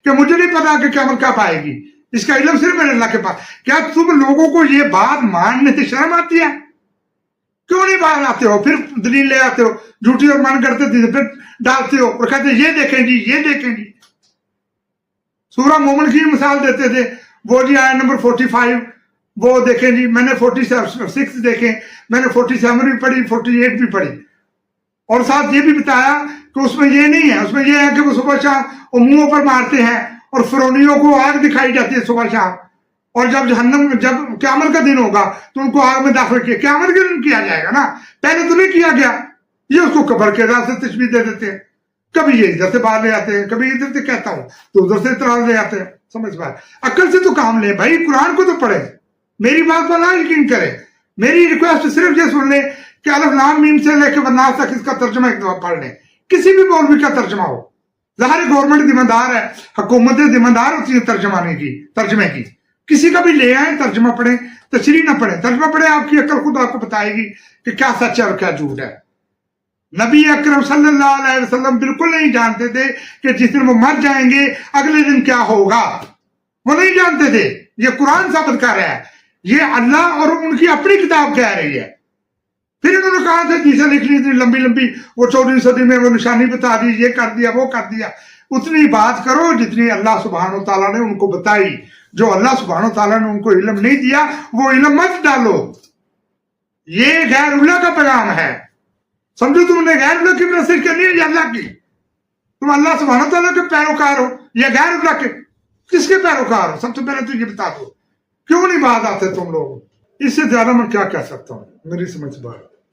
کہ مجھے نہیں پتا کہ قیامت کب آئے گی، اس کا علم صرف میرے اللہ کے پاس. کیا تم لوگوں کو یہ بات ماننے سے شرم آتی ہے؟ کیوں نہیں باہر آتے ہو؟ پھر دلیل لے آتے ہو جھوٹی اور من کرتے تھے، پھر ڈالتے ہو اور کہتے یہ دیکھیں جی یہ دیکھیں جی. سورہ مومن کی مثال دیتے تھے، وہ جی آیت نمبر 45 وہ دیکھیں جی، میں نے 46 دیکھیں، میں نے 47 بھی پڑھی، 48 بھی پڑھی، اور ساتھ یہ بھی بتایا کہ اس میں یہ نہیں ہے، اس میں یہ ہے کہ وہ صبح شام منہوں پر مارتے ہیں اور فرعونیوں کو آگ دکھائی جاتی ہے صبح شام، اور جب قیامت کا دن ہوگا تو ان کو آگ میں داخل کیا، قیامت کے دن کیا جائے گا نا، پہلے تو نہیں کیا گیا. یہ اس کو قبر کے راہ سے تشبیہ دے دیتے ہیں، کبھی یہ ادھر سے باہر لے آتے ہیں، کبھی ادھر سے کہتا ہوں تو ادھر سے اعتراض لے آتے ہیں. سمجھ بات، عقل سے تو کام لیں بھائی، قرآن کو تو پڑھیں، میری بات پر نہ یقین کریں. میری ریکویسٹ صرف یہ سن لیں کہ الف لام میم سے لے کے والناس تک اس کا ترجمہ ایک دفعہ پڑھ لیں، کسی بھی مولوی کا ترجمہ ہو. ظاہر گورنمنٹ ذمہ دار ہے، حکومتیں ذمہ دار ہوتی ہیں ترجمے کی. کسی کا بھی لے آئیں، ترجمہ پڑھیں، تشریح نہ پڑھیں. ترجمہ پڑھیں، آپ کی عقل خود آپ کو بتائے گی کہ کیا سچ ہے اور کیا جھوٹ ہے. نبی اکرم صلی اللہ علیہ وسلم بالکل نہیں جانتے تھے کہ جس دن وہ مر جائیں گے اگلے دن کیا ہوگا، وہ نہیں جانتے تھے. یہ قرآن ثابت کر رہا ہے، یہ اللہ اور ان کی اپنی کتاب کہہ رہی ہے. پھر انہوں نے کہا تھا جسے لکھ لی اتنی لمبی لمبی، وہ 14ویں صدی میں وہ نشانی بتا دی، یہ کر دیا وہ کر دیا. اتنی بات کرو جتنی اللہ سبحانہ و تعالیٰ نے ان کو بتائی. جو اللہ سبحانہ و تعالیٰ نے ان کو علم نہیں دیا وہ علم مت ڈالو. یہ غیر اللہ کا پیغام ہے. سمجھو تم نے غیر اللہ کی میسج کرنی ہے یا اللہ کی؟ تم اللہ سبحانہ و تعالیٰ کے پیروکار ہو یا غیر اللہ کے؟ کس کے پیروکار ہو؟ سب سے پہلے تو یہ بتا دو. کیوں نہیں بات آتے تم لوگ؟ اس سے زیادہ میں کیا کہہ سکتا ہوں، میری سمجھ سے باہر.